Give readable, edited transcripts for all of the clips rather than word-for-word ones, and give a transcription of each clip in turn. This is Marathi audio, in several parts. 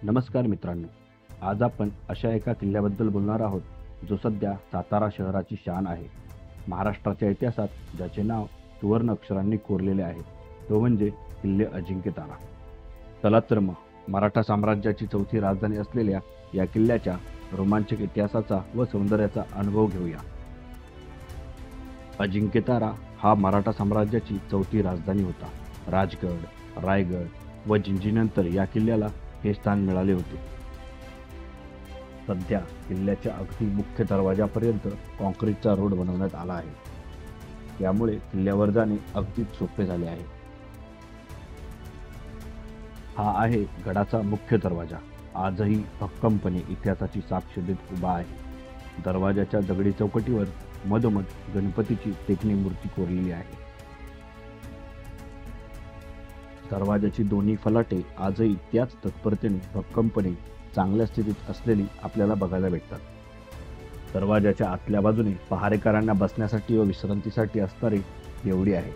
नमस्कार मित्रांनो, आज आपण अशा एका किल्ल्याबद्दल बोलणार आहोत जो सध्या सातारा शहराची शान आहे. महाराष्ट्राच्या इतिहासात ज्याचे नाव सुवर्ण अक्षरांनी कोरलेले आहे तो म्हणजे किल्ले अजिंक्यतारा. चला तर मग मराठा साम्राज्याची चौथी राजधानी असलेल्या या किल्ल्याच्या रोमांचक इतिहासाचा व सौंदर्याचा अनुभव घेऊया. अजिंक्यतारा हा मराठा साम्राज्याची चौथी राजधानी होता. राजगड, रायगड व जिंजीनंतर या किल्ल्याला हे स्थान मिळाले होते. सध्या किल्ल्याच्या अगदी मुख्य दरवाजापर्यंत कॉन्क्रीटचा रोड बनवण्यात आला आहे. त्यामुळे किल्ल्यावर जाणे अगदीच सोपे झाले आहे. हा आहे गडाचा मुख्य दरवाजा. आजही भक्कमपणे इतिहासाची साक्ष देत उभा आहे. दरवाजाच्या दगडी चौकटीवर मधोमध गणपतीची टेकणी मूर्ती कोरलेली आहे. दरवाजाची दोन्ही फलाटे आजही त्याच तत्परतेने भक्कमपणे चांगल्या स्थितीत असलेली आपल्याला बघायला भेटतात. दरवाजाच्या आतल्या बाजूने पहारेकरांना बसण्यासाठी व विश्रांतीसाठी असणारी देवडी आहे.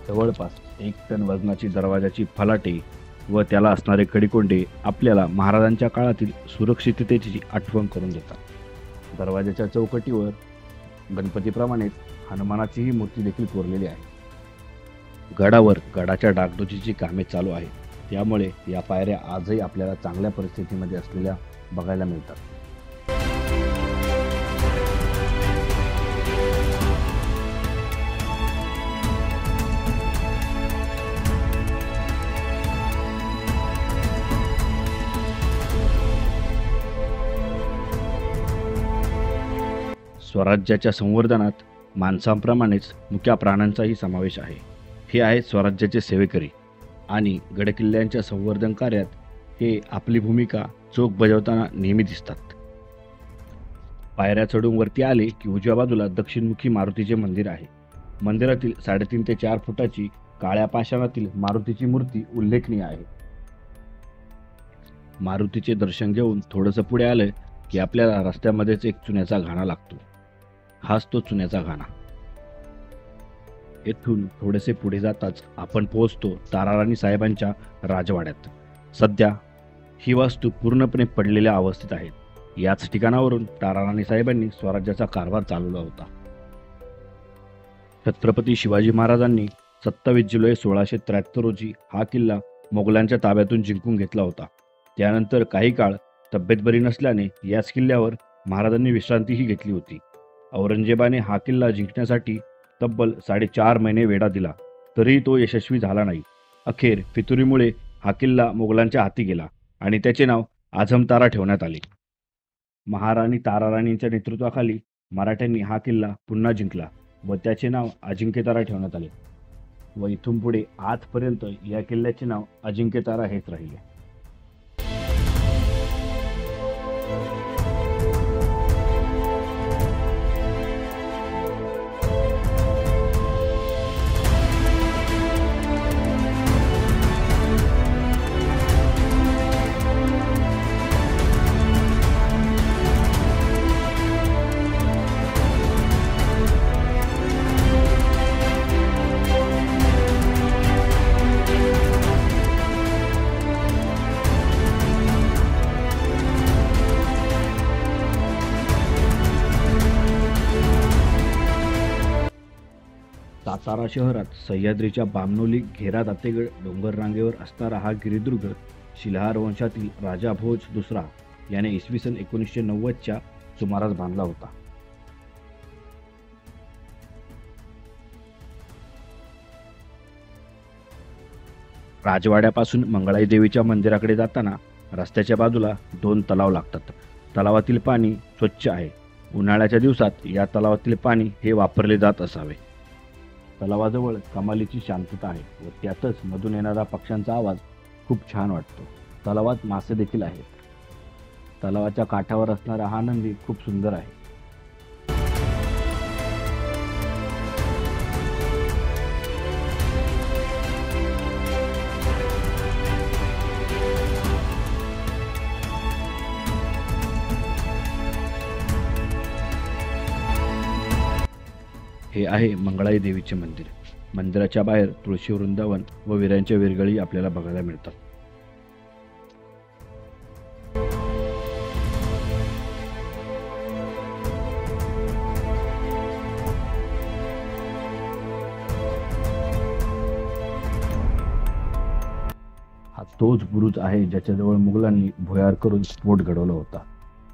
जवळपास 1 टन वजनाची दरवाजाची फलाटे व त्याला असणारे कडिकोंडे आपल्याला महाराजांच्या काळातील सुरक्षिततेची आठवण करून देतात. दरवाजाच्या चौकटीवर गणपतीप्रमाणेच हनुमानाचीही मूर्ती देखील कोरलेली आहे. गडावर गडाच्या डागडुजीची कामे चालू आहेत. त्यामुळे या पायऱ्या आजही आपल्याला चांगल्या परिस्थितीमध्ये असलेल्या बघायला मिळतात. स्वराज्याच्या संवर्धनात माणसांप्रमाणेच मुक्या प्राण्यांचाही समावेश आहे. हे आहेत स्वराज्याचे सेवेकरी आणि गडकिल्ल्यांच्या संवर्धन कार्यात हे आपली भूमिका चोख बजावताना नेहमी दिसतात. पायऱ्या चढून वरती आले की उजव्या बाजूला दक्षिणमुखी मारुतीचे मंदिर आहे. मंदिरातील 3.5 ते 4 फुटाची काळ्या पाषाणातील मारुतीची मूर्ती उल्लेखनीय आहे. मारुतीचे दर्शन घेऊन थोडंसं पुढे आलं की आपल्याला रस्त्यामध्येच एक चुन्याचा घाणा लागतो. हाच तो चुन्याचा घाणा. येथून थोडेसे पुढे जाताच आपण पोहोचतो ताराराणी साहेबांच्या राजवाड्यात. सध्या ही वास्तू पूर्णपणे पडलेल्या अवस्थेत आहे. याच ठिकाणावरून ताराराणी साहेबांनी स्वराज्याचा कारभार चालवला होता. छत्रपती शिवाजी महाराजांनी 27 जुलै 1673 रोजी हा किल्ला मोगलांच्या ताब्यातून जिंकून घेतला होता. त्यानंतर काही काळ तब्येत बरी नसल्याने याच किल्ल्यावर महाराजांनी विश्रांतीही घेतली होती. औरंगजेबाने हा किल्ला जिंकण्यासाठी तब्बल 4.5 महिने वेढा दिला, तरीही तो यशस्वी झाला नाही. अखेर फितुरीमुळे हा किल्ला मोगलांच्या हाती गेला आणि त्याचे नाव आझमतारा ठेवण्यात आले. महाराणी ताराराणींच्या नेतृत्वाखाली मराठ्यांनी हा किल्ला पुन्हा जिंकला व त्याचे नाव अजिंक्यतारा ठेवण्यात आले व इथून पुढे आजपर्यंत या किल्ल्याचे नाव अजिंक्यतारा हेच राहिले. सातारा शहरात सह्याद्रीच्या बामणोली घेरा दातेगड डोंगर रांगेवर असणारा हा गिरिदुर्ग शिलाहार वंशातील राजा भोज दुसरा याने इसवी सन 1990च्या सुमारास बांधला होता. राजवाड्यापासून मंगळाई देवीच्या मंदिराकडे जाताना रस्त्याच्या बाजूला 2 तलाव लागतात. तलावातील पाणी स्वच्छ आहे. उन्हाळ्याच्या दिवसात या तलावातील पाणी हे वापरले जात असावे. तलावाजवळ कमालीची शांतता आहे व त्यातच मधून येणारा पक्ष्यांचा आवाज खूप छान वाटतो. तलावात मासे देखील आहेत. तलावाच्या काठावर असणारा हा नंदी खूप सुंदर आहे. हे आहे मंगळाई देवीचे मंदिर. मंदिराच्या बाहेर तुळशी वृंदावन व विरांच्या विरगळी आपल्याला बघायला मिळतात. तोच बुरुज आहे ज्याच्याजवळ मुघलांनी भुयार करून स्फोट घडवला होता.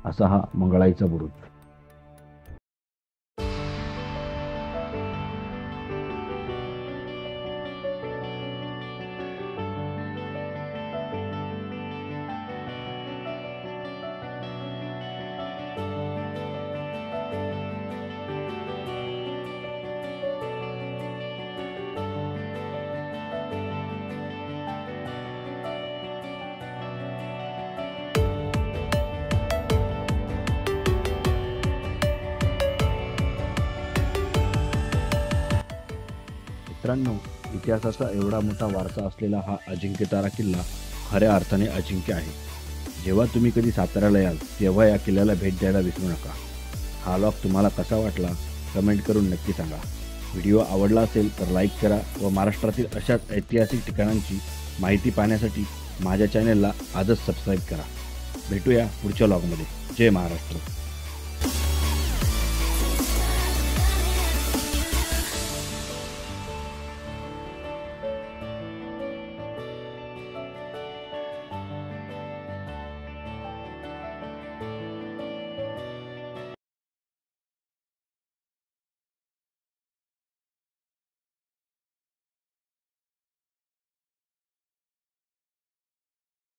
असा हा मंगळाईचा बुरुज. मित्रांनो, इतिहासाचा एवढा मोठा वारसा असलेला हा अजिंक्यतारा किल्ला खऱ्या अर्थाने अजिंक्य आहे. जेव्हा तुम्ही कधी साताऱ्याला याल तेव्हा या किल्ल्याला भेट द्यायला विसरू नका. हा व्लॉग तुम्हाला कसा वाटला कमेंट करून नक्की सांगा. व्हिडिओ आवडला असेल तर लाईक करा व महाराष्ट्रातील अशाच ऐतिहासिक ठिकाणांची माहिती पाहण्यासाठी माझ्या चॅनलला आजच सबस्क्राईब करा. भेटूया पुढच्या व्लॉगमध्ये. जय महाराष्ट्र.